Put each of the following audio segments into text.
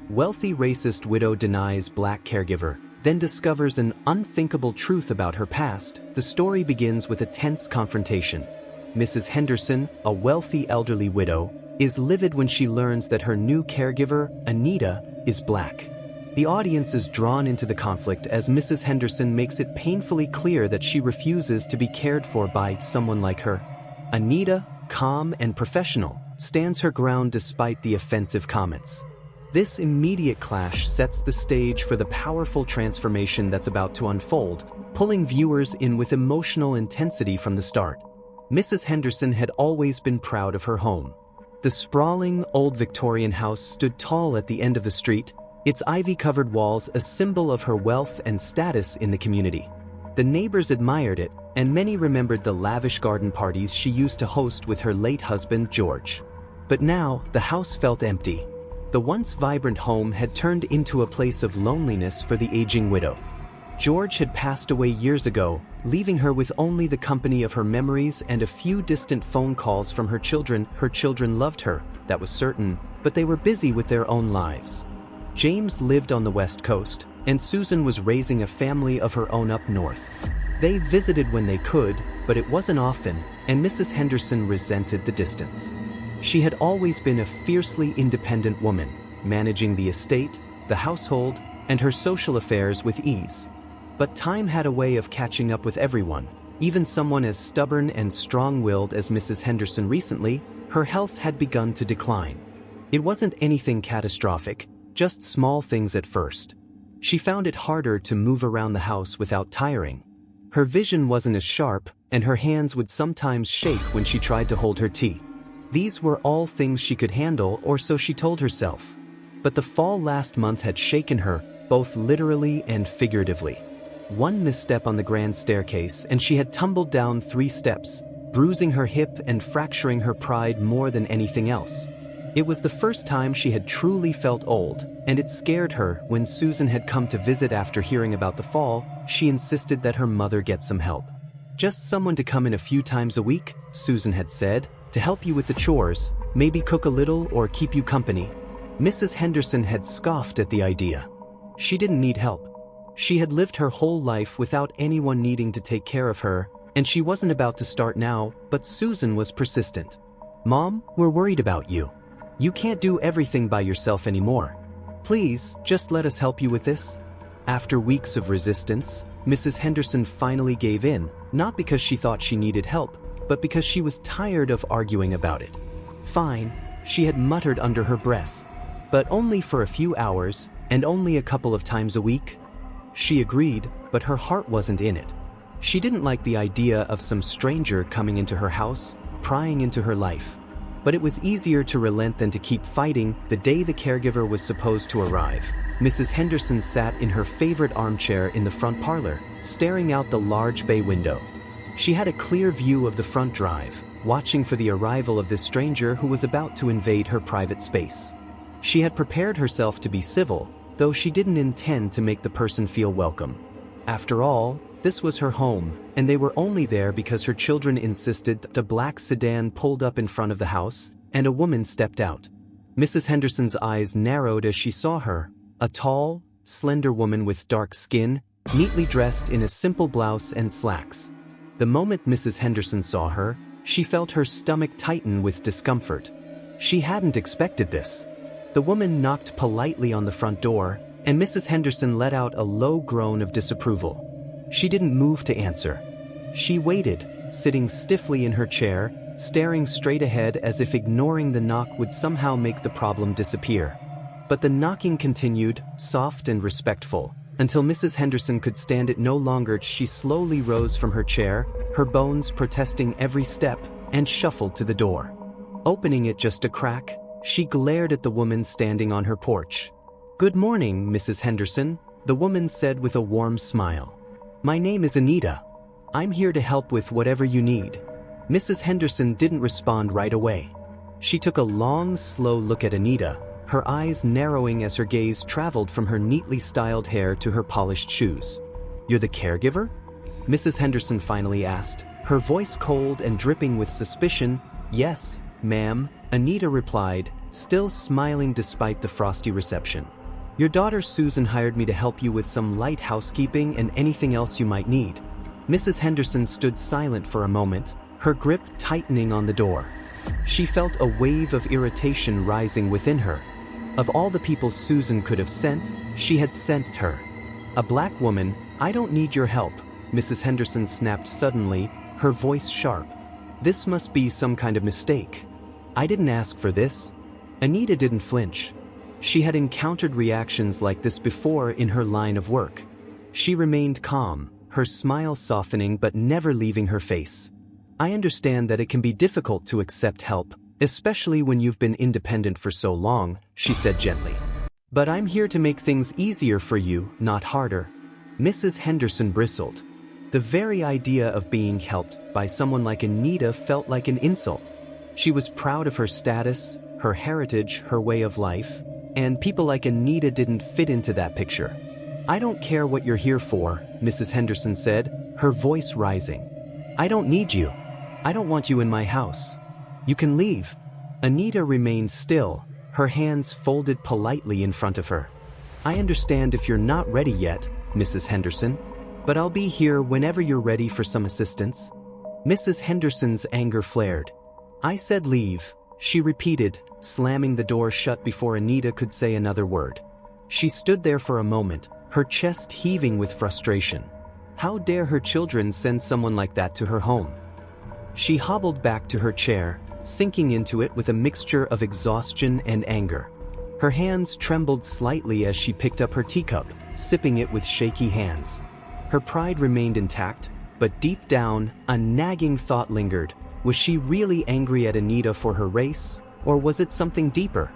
Wealthy racist widow denies black caregiver, then discovers an unthinkable truth about her past. The story begins with a tense confrontation. Mrs. Henderson, a wealthy elderly widow, is livid when she learns that her new caregiver, Anita, is black. The audience is drawn into the conflict as Mrs. Henderson makes it painfully clear that she refuses to be cared for by someone like her. Anita, calm and professional, stands her ground despite the offensive comments. This immediate clash sets the stage for the powerful transformation that's about to unfold, pulling viewers in with emotional intensity from the start. Mrs. Henderson had always been proud of her home. The sprawling, old Victorian house stood tall at the end of the street, its ivy-covered walls a symbol of her wealth and status in the community. The neighbors admired it, and many remembered the lavish garden parties she used to host with her late husband, George. But now, the house felt empty. The once vibrant home had turned into a place of loneliness for the aging widow. George had passed away years ago, leaving her with only the company of her memories and a few distant phone calls from her children. Her children loved her, that was certain, but they were busy with their own lives. James lived on the West Coast, and Susan was raising a family of her own up north. They visited when they could, but it wasn't often, and Mrs. Henderson resented the distance. She had always been a fiercely independent woman, managing the estate, the household, and her social affairs with ease. But time had a way of catching up with everyone, even someone as stubborn and strong-willed as Mrs. Henderson. Recently, her health had begun to decline. It wasn't anything catastrophic, just small things at first. She found it harder to move around the house without tiring. Her vision wasn't as sharp, and her hands would sometimes shake when she tried to hold her tea. These were all things she could handle, or so she told herself. But the fall last month had shaken her, both literally and figuratively. One misstep on the grand staircase and she had tumbled down 3 steps, bruising her hip and fracturing her pride more than anything else. It was the first time she had truly felt old, and it scared her. When Susan had come to visit after hearing about the fall, she insisted that her mother get some help. Just someone to come in a few times a week, Susan had said, to help you with the chores, maybe cook a little or keep you company. Mrs. Henderson had scoffed at the idea. She didn't need help. She had lived her whole life without anyone needing to take care of her, and she wasn't about to start now, but Susan was persistent. "Mom, we're worried about you. You can't do everything by yourself anymore. Please, just let us help you with this." After weeks of resistance, Mrs. Henderson finally gave in, not because she thought she needed help, but because she was tired of arguing about it. "Fine," she had muttered under her breath. "But only for a few hours, and only a couple of times a week." She agreed, but her heart wasn't in it. She didn't like the idea of some stranger coming into her house, prying into her life. But it was easier to relent than to keep fighting. The day the caregiver was supposed to arrive, Mrs. Henderson sat in her favorite armchair in the front parlor, staring out the large bay window. She had a clear view of the front drive, watching for the arrival of this stranger who was about to invade her private space. She had prepared herself to be civil, though she didn't intend to make the person feel welcome. After all, this was her home, and they were only there because her children insisted. A black sedan pulled up in front of the house, and a woman stepped out. Mrs. Henderson's eyes narrowed as she saw her, a tall, slender woman with dark skin, neatly dressed in a simple blouse and slacks. The moment Mrs. Henderson saw her, she felt her stomach tighten with discomfort. She hadn't expected this. The woman knocked politely on the front door, and Mrs. Henderson let out a low groan of disapproval. She didn't move to answer. She waited, sitting stiffly in her chair, staring straight ahead as if ignoring the knock would somehow make the problem disappear. But the knocking continued, soft and respectful, until Mrs. Henderson could stand it no longer. She slowly rose from her chair, her bones protesting every step, and shuffled to the door. Opening it just a crack, she glared at the woman standing on her porch. "Good morning, Mrs. Henderson," the woman said with a warm smile. "My name is Anita. I'm here to help with whatever you need." Mrs. Henderson didn't respond right away. She took a long, slow look at Anita, her eyes narrowing as her gaze traveled from her neatly styled hair to her polished shoes. "You're the caregiver?" Mrs. Henderson finally asked, her voice cold and dripping with suspicion. "Yes, ma'am," Anita replied, still smiling despite the frosty reception. "Your daughter Susan hired me to help you with some light housekeeping and anything else you might need." Mrs. Henderson stood silent for a moment, her grip tightening on the door. She felt a wave of irritation rising within her. Of all the people Susan could have sent, she had sent her. "A black woman, I don't need your help," Mrs. Henderson snapped suddenly, her voice sharp. "This must be some kind of mistake. I didn't ask for this." Anita didn't flinch. She had encountered reactions like this before in her line of work. She remained calm, her smile softening but never leaving her face. "I understand that it can be difficult to accept help, especially when you've been independent for so long," she said gently. "But I'm here to make things easier for you, not harder." Mrs. Henderson bristled. The very idea of being helped by someone like Anita felt like an insult. She was proud of her status, her heritage, her way of life, and people like Anita didn't fit into that picture. "I don't care what you're here for," Mrs. Henderson said, her voice rising. "I don't need you. I don't want you in my house. You can leave." Anita remained still, her hands folded politely in front of her. "I understand if you're not ready yet, Mrs. Henderson, but I'll be here whenever you're ready for some assistance." Mrs. Henderson's anger flared. "I said leave," she repeated, slamming the door shut before Anita could say another word. She stood there for a moment, her chest heaving with frustration. How dare her children send someone like that to her home? She hobbled back to her chair, sinking into it with a mixture of exhaustion and anger. Her hands trembled slightly as she picked up her teacup, sipping it with shaky hands. Her pride remained intact, but deep down, a nagging thought lingered. Was she really angry at Anita for her race, or was it something deeper?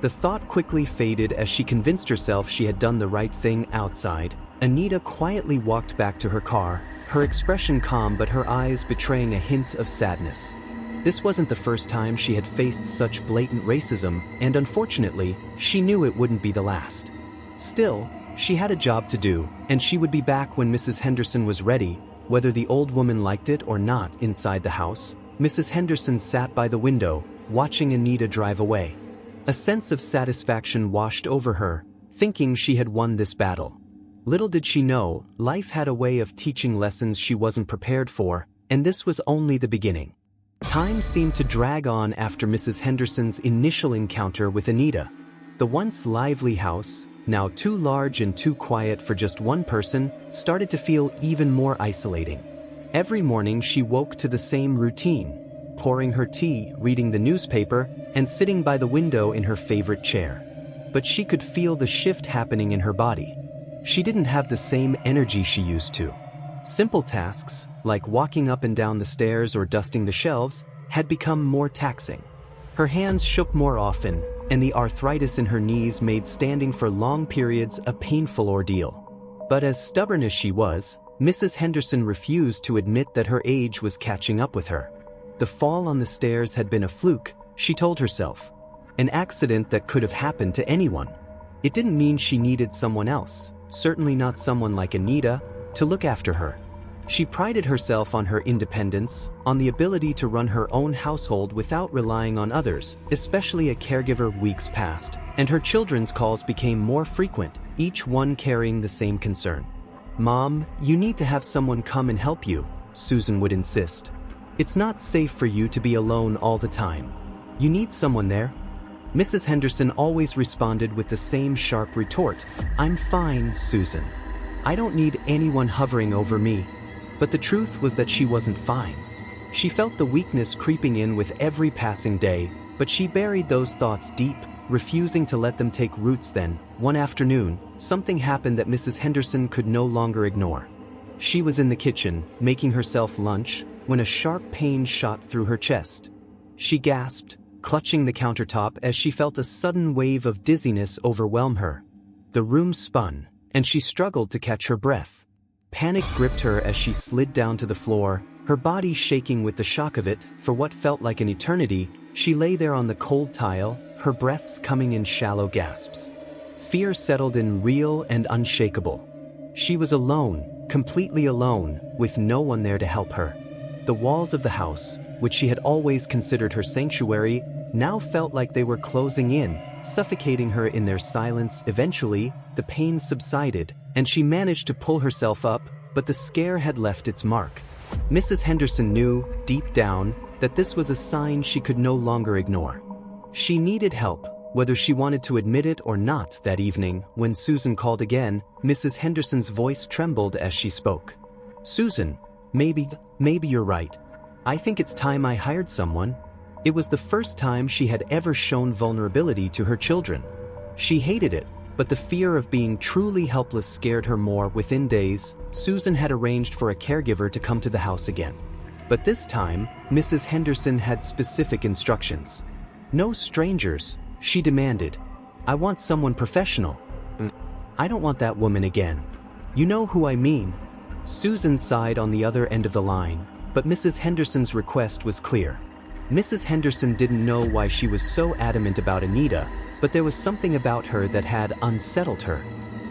The thought quickly faded as she convinced herself she had done the right thing outside. Anita quietly walked back to her car, her expression calm but her eyes betraying a hint of sadness. This wasn't the first time she had faced such blatant racism, and unfortunately, she knew it wouldn't be the last. Still, she had a job to do, and she would be back when Mrs. Henderson was ready, whether the old woman liked it or not. Inside the house, Mrs. Henderson sat by the window, watching Anita drive away. A sense of satisfaction washed over her, thinking she had won this battle. Little did she know, life had a way of teaching lessons she wasn't prepared for, and this was only the beginning. Time seemed to drag on after Mrs. Henderson's initial encounter with Anita. The once lively house, now too large and too quiet for just one person, started to feel even more isolating. Every morning she woke to the same routine, pouring her tea, reading the newspaper, and sitting by the window in her favorite chair. But she could feel the shift happening in her body. She didn't have the same energy she used to. Simple tasks, like walking up and down the stairs or dusting the shelves, had become more taxing. Her hands shook more often, and the arthritis in her knees made standing for long periods a painful ordeal. But as stubborn as she was, Mrs. Henderson refused to admit that her age was catching up with her. The fall on the stairs had been a fluke, she told herself. An accident that could have happened to anyone. It didn't mean she needed someone else, certainly not someone like Anita, to look after her. She prided herself on her independence, on the ability to run her own household without relying on others, especially a caregiver. Weeks passed, and her children's calls became more frequent, each one carrying the same concern. "Mom, you need to have someone come and help you," Susan would insist. "It's not safe for you to be alone all the time. You need someone there." Mrs. Henderson always responded with the same sharp retort, "I'm fine, Susan. I don't need anyone hovering over me." But the truth was that she wasn't fine. She felt the weakness creeping in with every passing day, but she buried those thoughts deep, refusing to let them take roots. Then, one afternoon, something happened that Mrs. Henderson could no longer ignore. She was in the kitchen, making herself lunch, when a sharp pain shot through her chest. She gasped, clutching the countertop as she felt a sudden wave of dizziness overwhelm her. The room spun, and she struggled to catch her breath. Panic gripped her as she slid down to the floor, her body shaking with the shock of it. For what felt like an eternity, she lay there on the cold tile, her breaths coming in shallow gasps. Fear settled in, real and unshakable. She was alone, completely alone, with no one there to help her. The walls of the house, which she had always considered her sanctuary, now felt like they were closing in, suffocating her in their silence. Eventually, the pain subsided, and she managed to pull herself up, but the scare had left its mark. Mrs. Henderson knew, deep down, that this was a sign she could no longer ignore. She needed help, whether she wanted to admit it or not. That evening, when Susan called again, Mrs. Henderson's voice trembled as she spoke. "Susan, maybe you're right. I think it's time I hired someone." It was the first time she had ever shown vulnerability to her children. She hated it, but the fear of being truly helpless scared her more. Within days, Susan had arranged for a caregiver to come to the house again. But this time, Mrs. Henderson had specific instructions. "No strangers," she demanded. "I want someone professional. I don't want that woman again. You know who I mean." Susan sighed on the other end of the line, but Mrs. Henderson's request was clear. Mrs. Henderson didn't know why she was so adamant about Anita, but there was something about her that had unsettled her.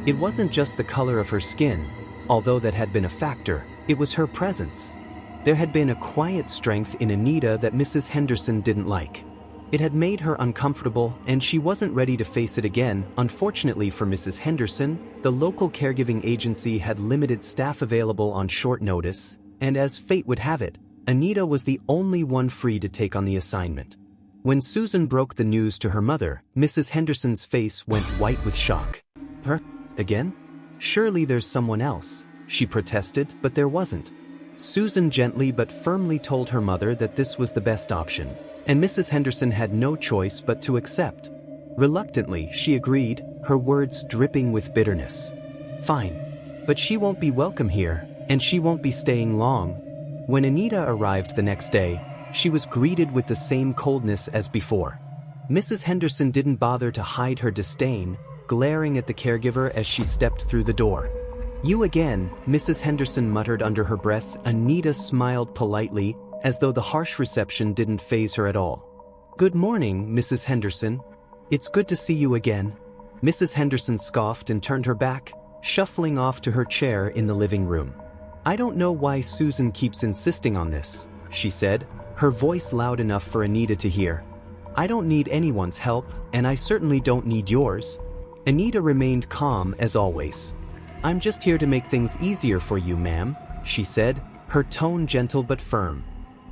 It wasn't just the color of her skin, although that had been a factor, it was her presence. There had been a quiet strength in Anita that Mrs. Henderson didn't like. It had made her uncomfortable, and she wasn't ready to face it again. Unfortunately for Mrs. Henderson, the local caregiving agency had limited staff available on short notice, and as fate would have it, Anita was the only one free to take on the assignment. When Susan broke the news to her mother, Mrs. Henderson's face went white with shock. "Her? Again? Surely there's someone else," she protested, but there wasn't. Susan gently but firmly told her mother that this was the best option, and Mrs. Henderson had no choice but to accept. Reluctantly, she agreed, her words dripping with bitterness. "Fine. But she won't be welcome here, and she won't be staying long." When Anita arrived the next day, she was greeted with the same coldness as before. Mrs. Henderson didn't bother to hide her disdain, glaring at the caregiver as she stepped through the door. "You again," Mrs. Henderson muttered under her breath. Anita smiled politely, as though the harsh reception didn't faze her at all. "Good morning, Mrs. Henderson. It's good to see you again." Mrs. Henderson scoffed and turned her back, shuffling off to her chair in the living room. "I don't know why Susan keeps insisting on this," she said, her voice loud enough for Anita to hear. "I don't need anyone's help, and I certainly don't need yours." Anita remained calm as always. "I'm just here to make things easier for you, ma'am," she said, her tone gentle but firm.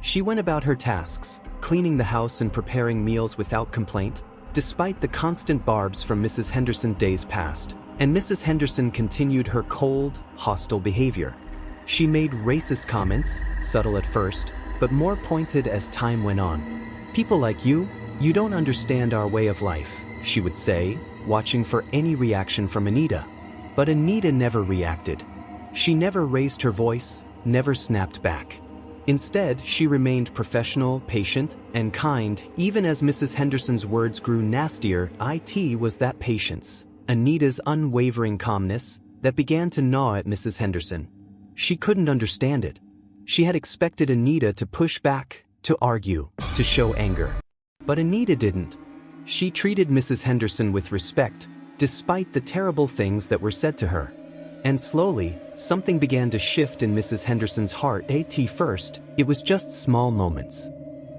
She went about her tasks, cleaning the house and preparing meals without complaint, despite the constant barbs from Mrs. Henderson. Days passed, and Mrs. Henderson continued her cold, hostile behavior. She made racist comments, subtle at first, but more pointed as time went on. "People like you don't understand our way of life," she would say, watching for any reaction from Anita. But Anita never reacted. She never raised her voice, never snapped back. Instead, she remained professional, patient, and kind. Even as Mrs. Henderson's words grew nastier, it was that patience, Anita's unwavering calmness, that began to gnaw at Mrs. Henderson. She couldn't understand it. She had expected Anita to push back, to argue, to show anger. But Anita didn't. She treated Mrs. Henderson with respect, despite the terrible things that were said to her. And slowly, something began to shift in Mrs. Henderson's heart. At first, it was just small moments.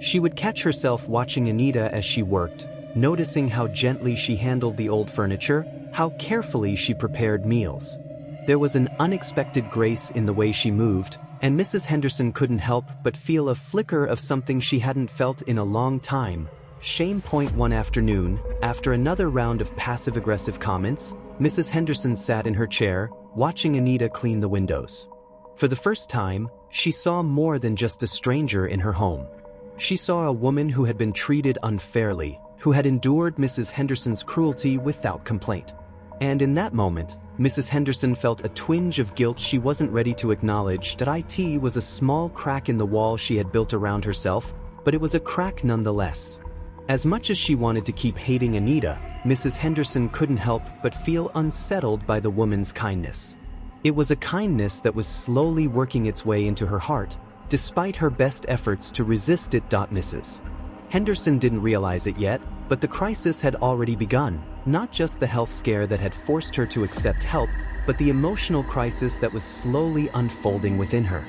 She would catch herself watching Anita as she worked, noticing how gently she handled the old furniture, how carefully she prepared meals. There was an unexpected grace in the way she moved, and Mrs. Henderson couldn't help but feel a flicker of something she hadn't felt in a long time. Shame. One afternoon, after another round of passive-aggressive comments, Mrs. Henderson sat in her chair, watching Anita clean the windows. For the first time, she saw more than just a stranger in her home. She saw a woman who had been treated unfairly, who had endured Mrs. Henderson's cruelty without complaint. And in that moment, Mrs. Henderson felt a twinge of guilt she wasn't ready to acknowledge. That it was a small crack in the wall she had built around herself, but it was a crack nonetheless. As much as she wanted to keep hating Anita, Mrs. Henderson couldn't help but feel unsettled by the woman's kindness. It was a kindness that was slowly working its way into her heart, despite her best efforts to resist it. Mrs. Henderson didn't realize it yet, but the crisis had already begun. Not just the health scare that had forced her to accept help, but the emotional crisis that was slowly unfolding within her.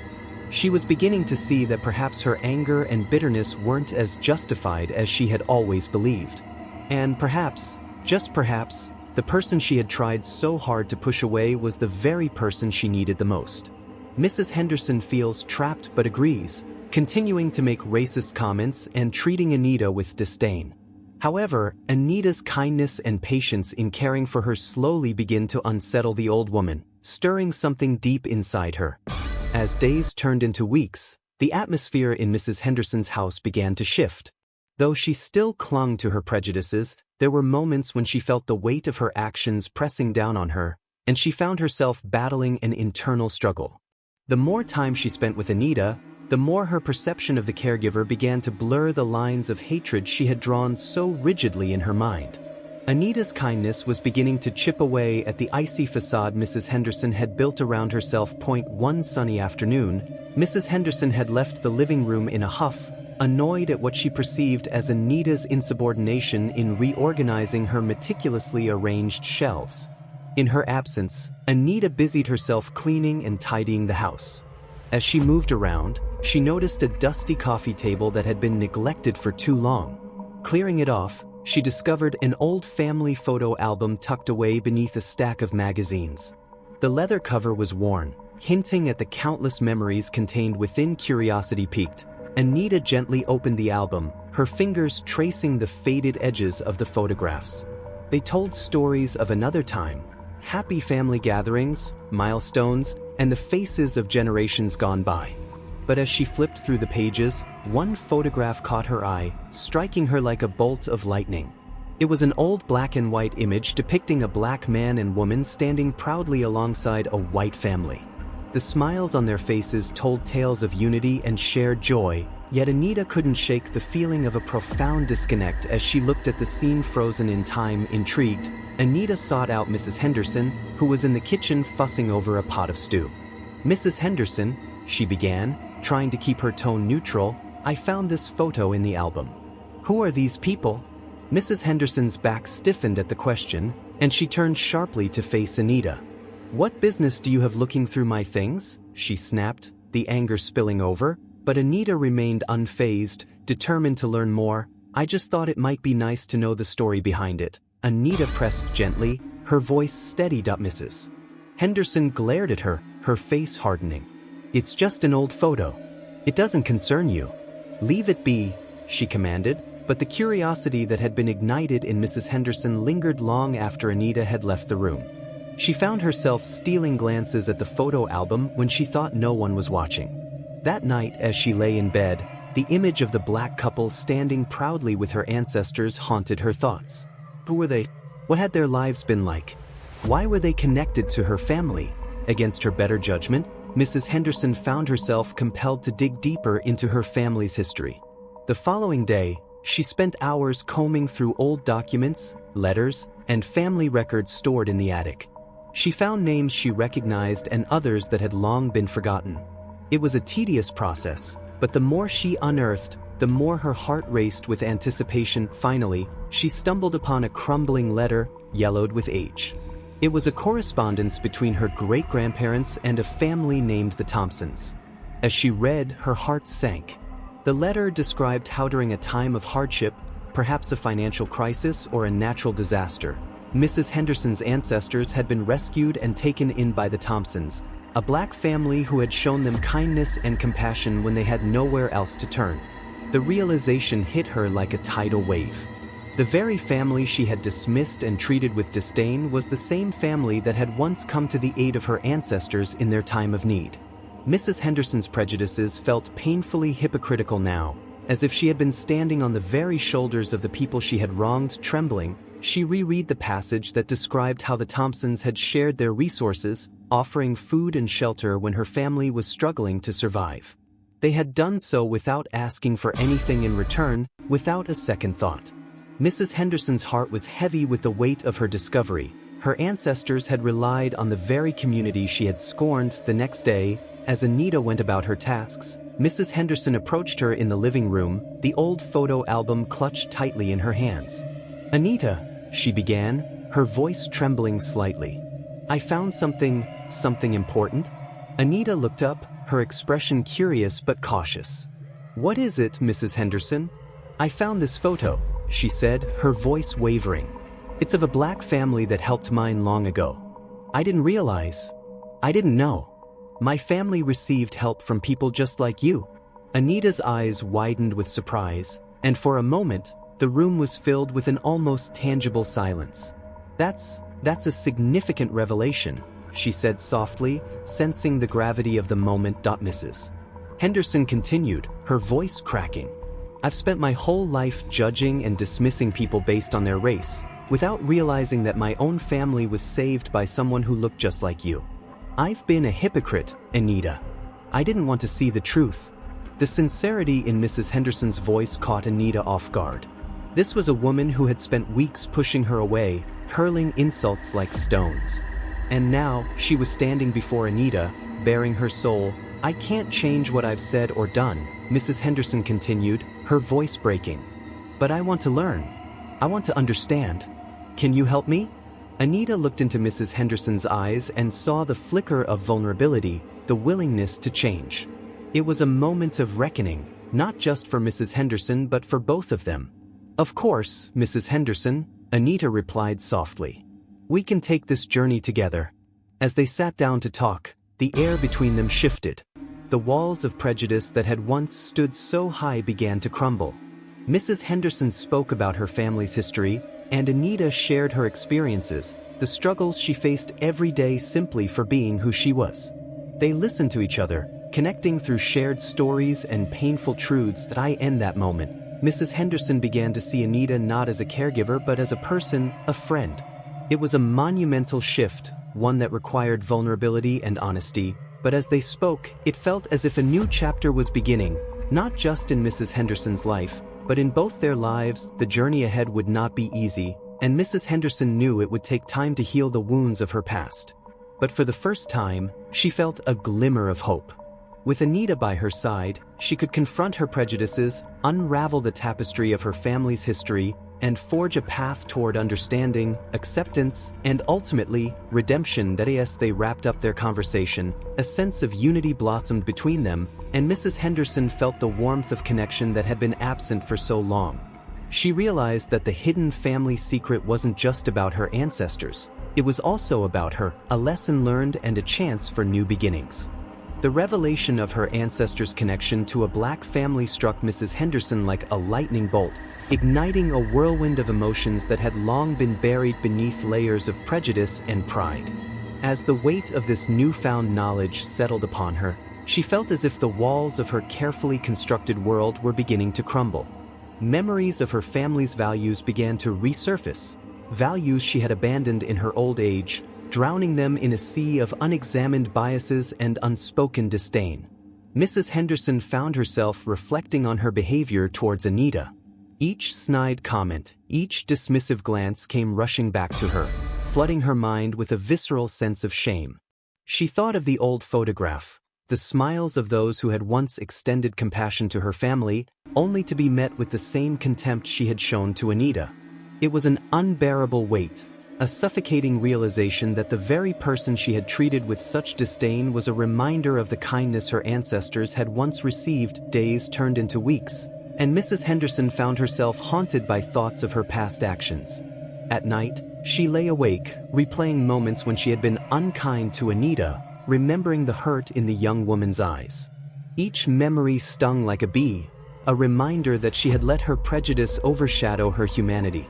She was beginning to see that perhaps her anger and bitterness weren't as justified as she had always believed. And perhaps, just perhaps, the person she had tried so hard to push away was the very person she needed the most. Mrs. Henderson feels trapped but agrees, continuing to make racist comments and treating Anita with disdain. However, Anita's kindness and patience in caring for her slowly begin to unsettle the old woman, stirring something deep inside her. As days turned into weeks, the atmosphere in Mrs. Henderson's house began to shift. Though she still clung to her prejudices, there were moments when she felt the weight of her actions pressing down on her, and she found herself battling an internal struggle. The more time she spent with Anita, the more her perception of the caregiver began to blur the lines of hatred she had drawn so rigidly in her mind. Anita's kindness was beginning to chip away at the icy facade Mrs. Henderson had built around herself. One sunny afternoon, Mrs. Henderson had left the living room in a huff, annoyed at what she perceived as Anita's insubordination in reorganizing her meticulously arranged shelves. In her absence, Anita busied herself cleaning and tidying the house. As she moved around, she noticed a dusty coffee table that had been neglected for too long. Clearing it off, she discovered an old family photo album tucked away beneath a stack of magazines. The leather cover was worn, hinting at the countless memories contained within. Curiosity piqued, Anita gently opened the album, her fingers tracing the faded edges of the photographs. They told stories of another time, happy family gatherings, milestones, and the faces of generations gone by. But as she flipped through the pages, one photograph caught her eye, striking her like a bolt of lightning. It was an old black and white image depicting a black man and woman standing proudly alongside a white family. The smiles on their faces told tales of unity and shared joy, yet Anita couldn't shake the feeling of a profound disconnect as she looked at the scene frozen in time. Intrigued, Anita sought out Mrs. Henderson, who was in the kitchen fussing over a pot of stew. "Mrs. Henderson," she began, trying to keep her tone neutral, "I found this photo in the album." "Who are these people?" Mrs. Henderson's back stiffened at the question, and she turned sharply to face Anita. "What business do you have looking through my things?" she snapped, the anger spilling over, but Anita remained unfazed, determined to learn more. "I just thought it might be nice to know the story behind it." Anita pressed gently, her voice steadied. Mrs. Henderson glared at her, her face hardening. "It's just an old photo. It doesn't concern you. Leave it be," she commanded, but the curiosity that had been ignited in Mrs. Henderson lingered long after Anita had left the room. She found herself stealing glances at the photo album when she thought no one was watching. That night, as she lay in bed, the image of the black couple standing proudly with her ancestors haunted her thoughts. Who were they? What had their lives been like? Why were they connected to her family? Against her better judgment, Mrs. Henderson found herself compelled to dig deeper into her family's history. The following day, she spent hours combing through old documents, letters, and family records stored in the attic. She found names she recognized and others that had long been forgotten. It was a tedious process, but the more she unearthed, the more her heart raced with anticipation. Finally, she stumbled upon a crumbling letter, yellowed with age. It was a correspondence between her great-grandparents and a family named the Thompsons. As she read, her heart sank. The letter described how during a time of hardship, perhaps a financial crisis or a natural disaster, Mrs. Henderson's ancestors had been rescued and taken in by the Thompsons, a black family who had shown them kindness and compassion when they had nowhere else to turn. The realization hit her like a tidal wave. The very family she had dismissed and treated with disdain was the same family that had once come to the aid of her ancestors in their time of need. Mrs. Henderson's prejudices felt painfully hypocritical now, as if she had been standing on the very shoulders of the people she had wronged. Trembling, she reread the passage that described how the Thompsons had shared their resources, offering food and shelter when her family was struggling to survive. They had done so without asking for anything in return, without a second thought. Mrs. Henderson's heart was heavy with the weight of her discovery. Her ancestors had relied on the very community she had scorned. The next day, as Anita went about her tasks, Mrs. Henderson approached her in the living room, the old photo album clutched tightly in her hands. "Anita," she began, her voice trembling slightly. "I found something important." Anita looked up, her expression curious but cautious. "What is it, Mrs. Henderson?" "I found this photo," she said, her voice wavering. "It's of a black family that helped mine long ago. I didn't realize. I didn't know. My family received help from people just like you." Anita's eyes widened with surprise, and for a moment, the room was filled with an almost tangible silence. That's a significant revelation," she said softly, sensing the gravity of the moment. Mrs. Henderson continued, her voice cracking. "I've spent my whole life judging and dismissing people based on their race, without realizing that my own family was saved by someone who looked just like you. I've been a hypocrite, Anita. I didn't want to see the truth." The sincerity in Mrs. Henderson's voice caught Anita off guard. This was a woman who had spent weeks pushing her away, hurling insults like stones. And now, she was standing before Anita, baring her soul. "I can't change what I've said or done," Mrs. Henderson continued, her voice breaking. "But I want to learn. I want to understand. Can you help me?" Anita looked into Mrs. Henderson's eyes and saw the flicker of vulnerability, the willingness to change. It was a moment of reckoning, not just for Mrs. Henderson but for both of them. "Of course, Mrs. Henderson," Anita replied softly. "We can take this journey together." As they sat down to talk, the air between them shifted. The walls of prejudice that had once stood so high began to crumble. Mrs. Henderson spoke about her family's history, and Anita shared her experiences, the struggles she faced every day simply for being who she was. They listened to each other, connecting through shared stories and painful truths. In that moment, Mrs. Henderson began to see Anita not as a caregiver but as a person, a friend. It was a monumental shift, one that required vulnerability and honesty, but as they spoke, it felt as if a new chapter was beginning, not just in Mrs. Henderson's life, but in both their lives. The journey ahead would not be easy, and Mrs. Henderson knew it would take time to heal the wounds of her past. But for the first time, she felt a glimmer of hope. With Anita by her side, she could confront her prejudices, unravel the tapestry of her family's history, and forge a path toward understanding, acceptance, and ultimately, redemption. As they wrapped up their conversation, a sense of unity blossomed between them, and Mrs. Henderson felt the warmth of connection that had been absent for so long. She realized that the hidden family secret wasn't just about her ancestors, it was also about her, a lesson learned and a chance for new beginnings. The revelation of her ancestors' connection to a black family struck Mrs. Henderson like a lightning bolt, igniting a whirlwind of emotions that had long been buried beneath layers of prejudice and pride. As the weight of this newfound knowledge settled upon her, she felt as if the walls of her carefully constructed world were beginning to crumble. Memories of her family's values began to resurface, values she had abandoned in her old age, drowning them in a sea of unexamined biases and unspoken disdain. Mrs. Henderson found herself reflecting on her behavior towards Anita. Each snide comment, each dismissive glance came rushing back to her, flooding her mind with a visceral sense of shame. She thought of the old photograph, the smiles of those who had once extended compassion to her family, only to be met with the same contempt she had shown to Anita. It was an unbearable weight, a suffocating realization that the very person she had treated with such disdain was a reminder of the kindness her ancestors had once received. Days turned into weeks, and Mrs. Henderson found herself haunted by thoughts of her past actions. At night, she lay awake, replaying moments when she had been unkind to Anita, remembering the hurt in the young woman's eyes. Each memory stung like a bee, a reminder that she had let her prejudice overshadow her humanity.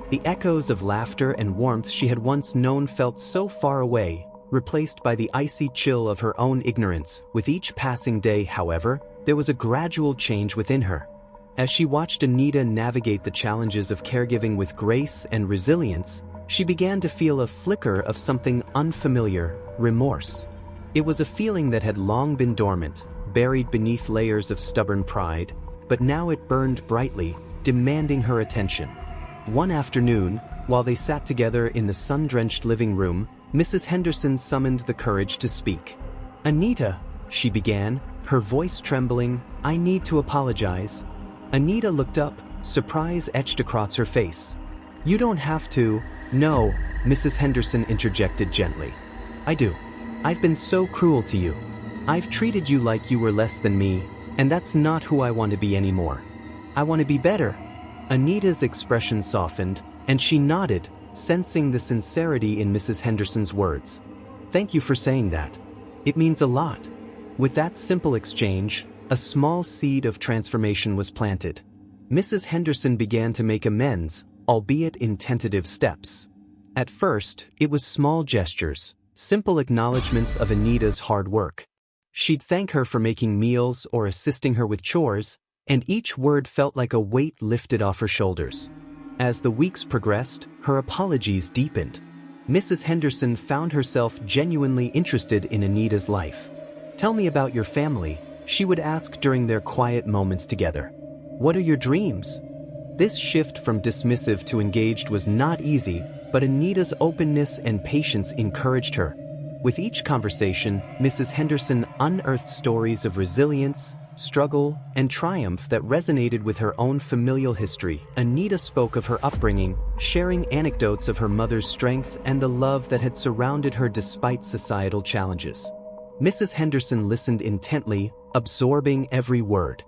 The echoes of laughter and warmth she had once known felt so far away, replaced by the icy chill of her own ignorance. With each passing day, however, there was a gradual change within her. As she watched Anita navigate the challenges of caregiving with grace and resilience, she began to feel a flicker of something unfamiliar, remorse. It was a feeling that had long been dormant, buried beneath layers of stubborn pride, but now it burned brightly, demanding her attention. One afternoon, while they sat together in the sun-drenched living room, Mrs. Henderson summoned the courage to speak. "Anita," she began, her voice trembling, "I need to apologize." Anita looked up, surprise etched across her face. "You don't have to." "No," Mrs. Henderson interjected gently. "I do. I've been so cruel to you. I've treated you like you were less than me, and that's not who I want to be anymore. I want to be better." Anita's expression softened, and she nodded, sensing the sincerity in Mrs. Henderson's words. "Thank you for saying that. It means a lot." With that simple exchange, a small seed of transformation was planted. Mrs. Henderson began to make amends, albeit in tentative steps. At first, it was small gestures, simple acknowledgments of Anita's hard work. She'd thank her for making meals or assisting her with chores, and each word felt like a weight lifted off her shoulders. As the weeks progressed, her apologies deepened. Mrs. Henderson found herself genuinely interested in Anita's life. "Tell me about your family," she would ask during their quiet moments together. "What are your dreams?" This shift from dismissive to engaged was not easy, but Anita's openness and patience encouraged her. With each conversation, Mrs. Henderson unearthed stories of resilience, struggle, and triumph that resonated with her own familial history. Anita spoke of her upbringing, sharing anecdotes of her mother's strength and the love that had surrounded her despite societal challenges. Mrs. Henderson listened intently, absorbing every word.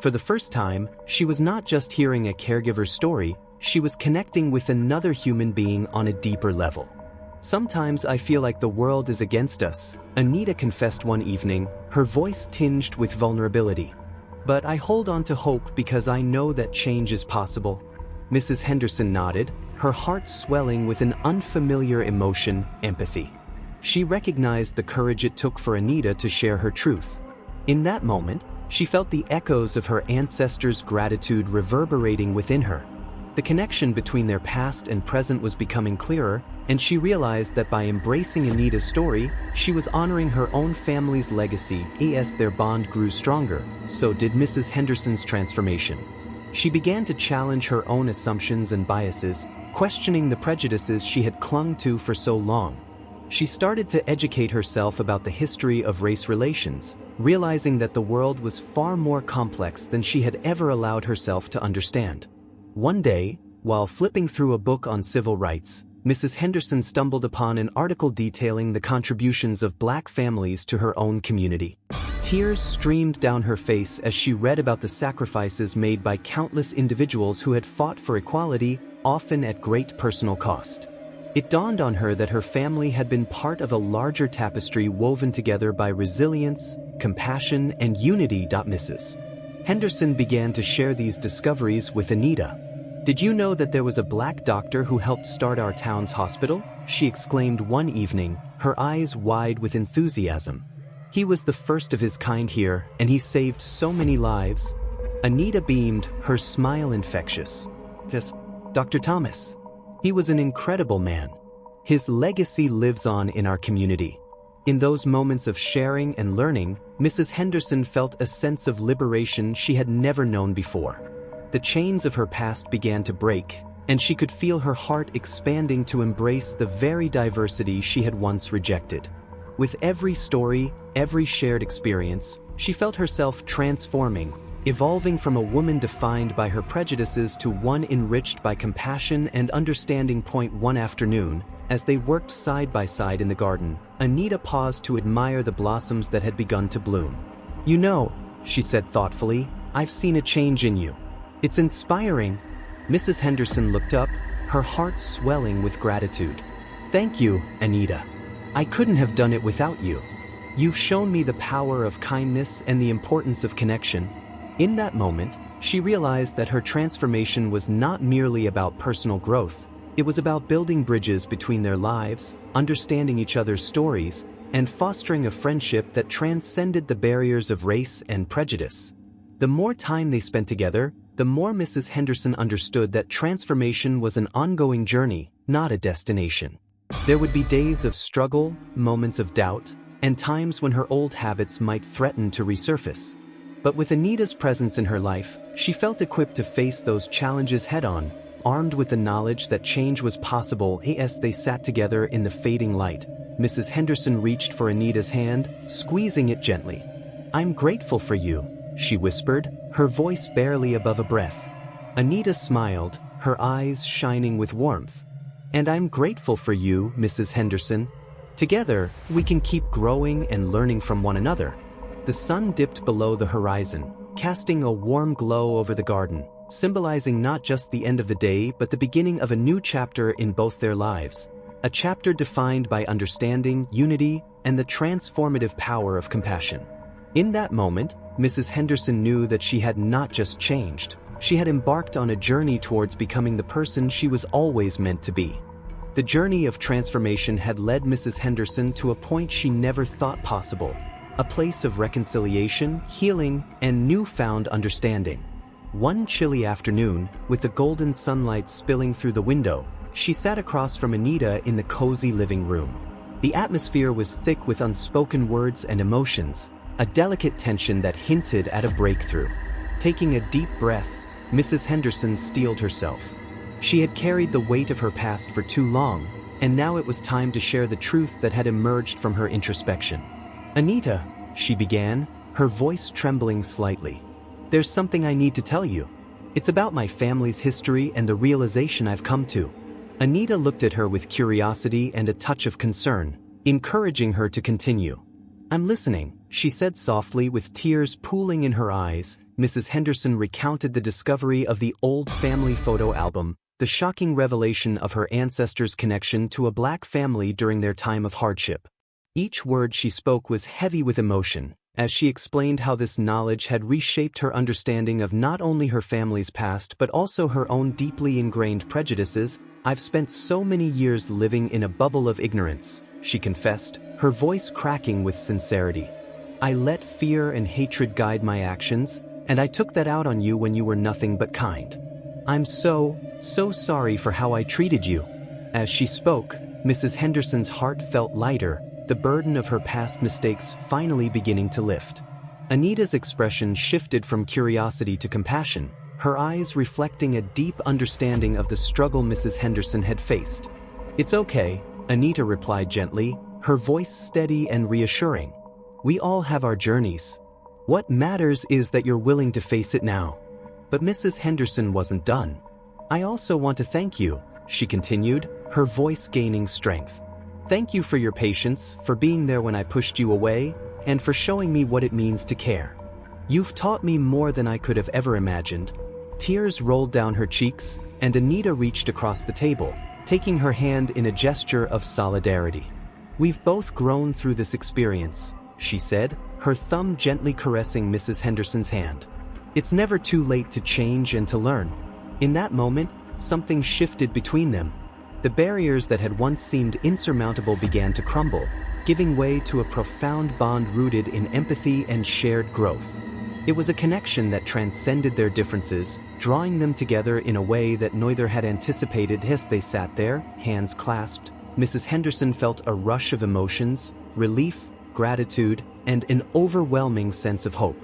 For the first time, she was not just hearing a caregiver's story, she was connecting with another human being on a deeper level. "Sometimes I feel like the world is against us," Anita confessed one evening, her voice tinged with vulnerability. "But I hold on to hope because I know that change is possible." Mrs. Henderson nodded, her heart swelling with an unfamiliar emotion, empathy. She recognized the courage it took for Anita to share her truth. In that moment, she felt the echoes of her ancestors' gratitude reverberating within her. The connection between their past and present was becoming clearer, and she realized that by embracing Anita's story, she was honoring her own family's legacy. As their bond grew stronger, so did Mrs. Henderson's transformation. She began to challenge her own assumptions and biases, questioning the prejudices she had clung to for so long. She started to educate herself about the history of race relations, realizing that the world was far more complex than she had ever allowed herself to understand. One day, while flipping through a book on civil rights, Mrs. Henderson stumbled upon an article detailing the contributions of Black families to her own community. Tears streamed down her face as she read about the sacrifices made by countless individuals who had fought for equality, often at great personal cost. It dawned on her that her family had been part of a larger tapestry woven together by resilience, compassion, and unity. Mrs. Henderson began to share these discoveries with Anita. "Did you know that there was a Black doctor who helped start our town's hospital?" she exclaimed one evening, her eyes wide with enthusiasm. "He was the first of his kind here, and he saved so many lives." Anita beamed, her smile infectious. "Yes, Dr. Thomas. He was an incredible man. His legacy lives on in our community." In those moments of sharing and learning, Mrs. Henderson felt a sense of liberation she had never known before. The chains of her past began to break, and she could feel her heart expanding to embrace the very diversity she had once rejected. With every story, every shared experience, she felt herself transforming, evolving from a woman defined by her prejudices to one enriched by compassion and understanding. One afternoon, as they worked side by side in the garden, Anita paused to admire the blossoms that had begun to bloom. "You know," she said thoughtfully, "I've seen a change in you. It's inspiring." Mrs. Henderson looked up, her heart swelling with gratitude. "Thank you, Anita. I couldn't have done it without you. You've shown me the power of kindness and the importance of connection." In that moment, she realized that her transformation was not merely about personal growth. It was about building bridges between their lives, understanding each other's stories, and fostering a friendship that transcended the barriers of race and prejudice. The more time they spent together, the more Mrs. Henderson understood that transformation was an ongoing journey, not a destination. There would be days of struggle, moments of doubt, and times when her old habits might threaten to resurface. But with Anita's presence in her life, she felt equipped to face those challenges head-on, armed with the knowledge that change was possible. As they sat together in the fading light, Mrs. Henderson reached for Anita's hand, squeezing it gently. "I'm grateful for you," she whispered, her voice barely above a breath. Anita smiled, her eyes shining with warmth. "And I'm grateful for you, Mrs. Henderson." Together, we can keep growing and learning from one another. The sun dipped below the horizon, casting a warm glow over the garden, symbolizing not just the end of the day but the beginning of a new chapter in both their lives. A chapter defined by understanding, unity, and the transformative power of compassion. In that moment, Mrs. Henderson knew that she had not just changed, she had embarked on a journey towards becoming the person she was always meant to be. The journey of transformation had led Mrs. Henderson to a point she never thought possible, a place of reconciliation, healing, and newfound understanding. One chilly afternoon, with the golden sunlight spilling through the window, she sat across from Anita in the cozy living room. The atmosphere was thick with unspoken words and emotions, a delicate tension that hinted at a breakthrough. Taking a deep breath, Mrs. Henderson steeled herself. She had carried the weight of her past for too long, and now it was time to share the truth that had emerged from her introspection. "Anita," she began, her voice trembling slightly. "There's something I need to tell you. It's about my family's history and the realization I've come to." Anita looked at her with curiosity and a touch of concern, encouraging her to continue. "I'm listening," she said softly with tears pooling in her eyes. Mrs. Henderson recounted the discovery of the old family photo album, the shocking revelation of her ancestors' connection to a black family during their time of hardship. Each word she spoke was heavy with emotion, as she explained how this knowledge had reshaped her understanding of not only her family's past but also her own deeply ingrained prejudices. "I've spent so many years living in a bubble of ignorance," she confessed, her voice cracking with sincerity. "I let fear and hatred guide my actions, and I took that out on you when you were nothing but kind. I'm so sorry for how I treated you." As she spoke, Mrs. Henderson's heart felt lighter, the burden of her past mistakes finally beginning to lift. Anita's expression shifted from curiosity to compassion, her eyes reflecting a deep understanding of the struggle Mrs. Henderson had faced. "It's okay," Anita replied gently, her voice steady and reassuring. "We all have our journeys. What matters is that you're willing to face it now." But Mrs. Henderson wasn't done. "I also want to thank you," she continued, her voice gaining strength. "Thank you for your patience, for being there when I pushed you away, and for showing me what it means to care. You've taught me more than I could have ever imagined." Tears rolled down her cheeks, and Anita reached across the table, taking her hand in a gesture of solidarity. "We've both grown through this experience," she said, her thumb gently caressing Mrs. Henderson's hand. "It's never too late to change and to learn." In that moment, something shifted between them. The barriers that had once seemed insurmountable began to crumble, giving way to a profound bond rooted in empathy and shared growth. It was a connection that transcended their differences, drawing them together in a way that neither had anticipated. As they sat there, hands clasped, Mrs. Henderson felt a rush of emotions, relief, gratitude, and an overwhelming sense of hope.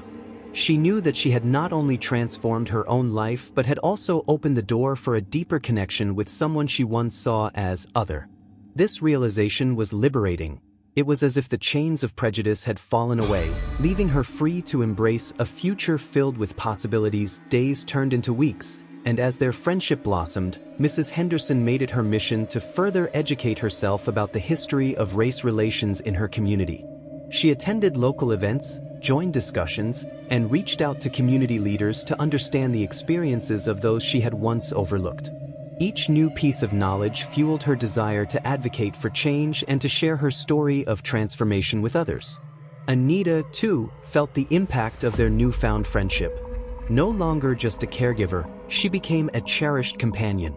She knew that she had not only transformed her own life but had also opened the door for a deeper connection with someone she once saw as other. This realization was liberating. It was as if the chains of prejudice had fallen away, leaving her free to embrace a future filled with possibilities. Days turned into weeks, and as their friendship blossomed, Mrs. Henderson made it her mission to further educate herself about the history of race relations in her community. She attended local events, joined discussions, and reached out to community leaders to understand the experiences of those she had once overlooked. Each new piece of knowledge fueled her desire to advocate for change and to share her story of transformation with others. Anita, too, felt the impact of their newfound friendship. No longer just a caregiver, she became a cherished companion.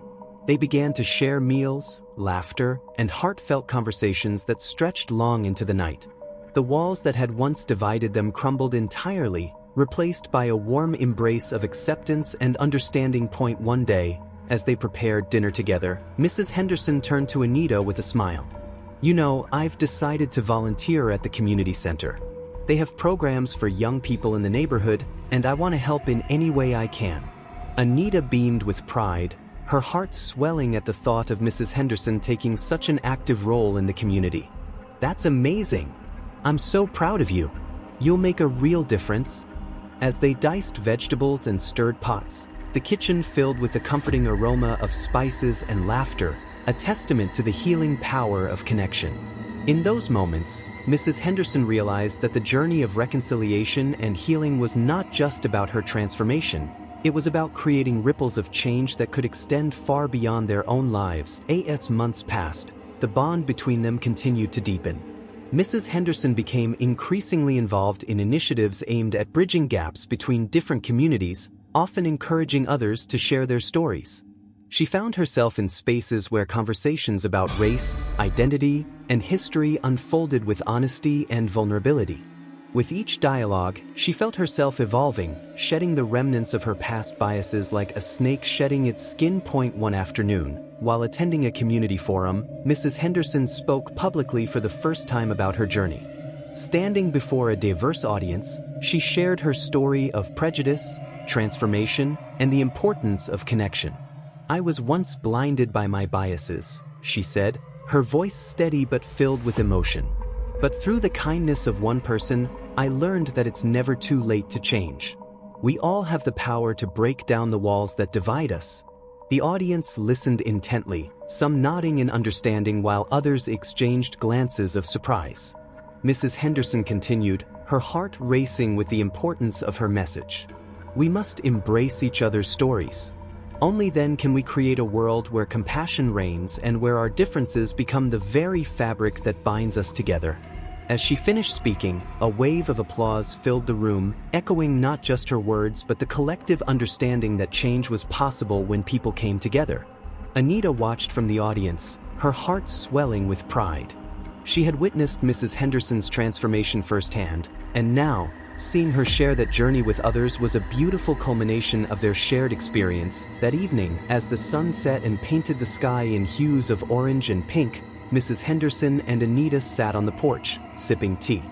They began to share meals, laughter, and heartfelt conversations that stretched long into the night. The walls that had once divided them crumbled entirely, replaced by a warm embrace of acceptance and understanding. One day, as they prepared dinner together, Mrs. Henderson turned to Anita with a smile. "You know, I've decided to volunteer at the community center. They have programs for young people in the neighborhood, and I want to help in any way I can." Anita beamed with pride, her heart swelling at the thought of Mrs. Henderson taking such an active role in the community. "That's amazing. I'm so proud of you. You'll make a real difference." As they diced vegetables and stirred pots, the kitchen filled with the comforting aroma of spices and laughter, a testament to the healing power of connection. In those moments, Mrs. Henderson realized that the journey of reconciliation and healing was not just about her transformation, it was about creating ripples of change that could extend far beyond their own lives. As months passed, the bond between them continued to deepen. Mrs. Henderson became increasingly involved in initiatives aimed at bridging gaps between different communities, often encouraging others to share their stories. She found herself in spaces where conversations about race, identity, and history unfolded with honesty and vulnerability. With each dialogue, she felt herself evolving, shedding the remnants of her past biases like a snake shedding its skin. One afternoon, while attending a community forum, Mrs. Henderson spoke publicly for the first time about her journey. Standing before a diverse audience, she shared her story of prejudice, transformation, and the importance of connection. "I was once blinded by my biases," she said, her voice steady but filled with emotion. "But through the kindness of one person, I learned that it's never too late to change. We all have the power to break down the walls that divide us." The audience listened intently, some nodding in understanding while others exchanged glances of surprise. Mrs. Henderson continued, her heart racing with the importance of her message. "We must embrace each other's stories. Only then can we create a world where compassion reigns and where our differences become the very fabric that binds us together." As she finished speaking, a wave of applause filled the room, echoing not just her words but the collective understanding that change was possible when people came together. Anita watched from the audience, her heart swelling with pride. She had witnessed Mrs. Henderson's transformation firsthand, and now, seeing her share that journey with others was a beautiful culmination of their shared experience. That evening, as the sun set and painted the sky in hues of orange and pink, Mrs. Henderson and Anita sat on the porch, sipping tea.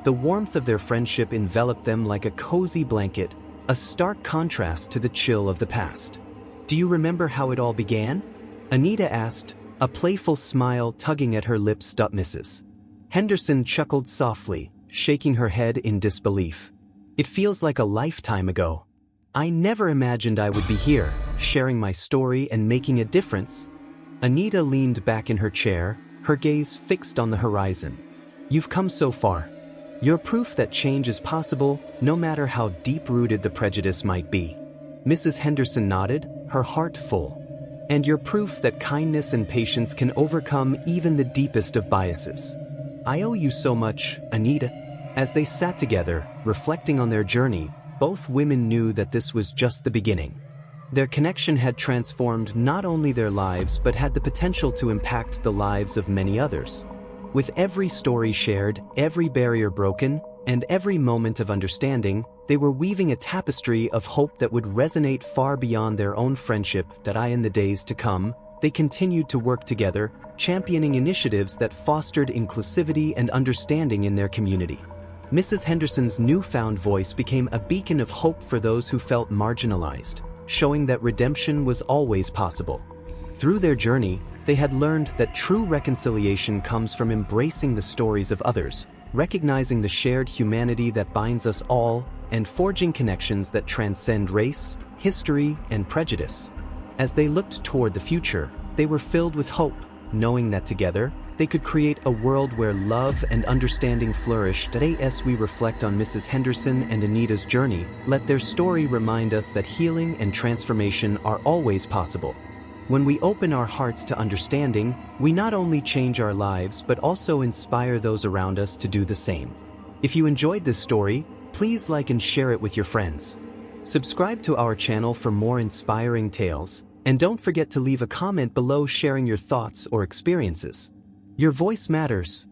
The warmth of their friendship enveloped them like a cozy blanket, a stark contrast to the chill of the past. "Do you remember how it all began?" Anita asked, a playful smile tugging at her lips. Mrs. Henderson chuckled softly, shaking her head in disbelief. "It feels like a lifetime ago. I never imagined I would be here, sharing my story and making a difference." Anita leaned back in her chair, her gaze fixed on the horizon. "You've come so far. You're proof that change is possible, no matter how deep-rooted the prejudice might be." Mrs. Henderson nodded, her heart full. "And you're proof that kindness and patience can overcome even the deepest of biases." "I owe you so much, Anita." As they sat together, reflecting on their journey, both women knew that this was just the beginning. Their connection had transformed not only their lives but had the potential to impact the lives of many others. With every story shared, every barrier broken, and every moment of understanding, they were weaving a tapestry of hope that would resonate far beyond their own friendship. In the days to come, they continued to work together, championing initiatives that fostered inclusivity and understanding in their community. Mrs. Henderson's newfound voice became a beacon of hope for those who felt marginalized, showing that redemption was always possible. Through their journey, they had learned that true reconciliation comes from embracing the stories of others, recognizing the shared humanity that binds us all, and forging connections that transcend race, history, and prejudice. As they looked toward the future, they were filled with hope, knowing that together, they could create a world where love and understanding flourished. As we reflect on Mrs. Henderson and Anita's journey, let their story remind us that healing and transformation are always possible. When we open our hearts to understanding, we not only change our lives but also inspire those around us to do the same. If you enjoyed this story, please like and share it with your friends. Subscribe to our channel for more inspiring tales, and don't forget to leave a comment below sharing your thoughts or experiences. Your voice matters.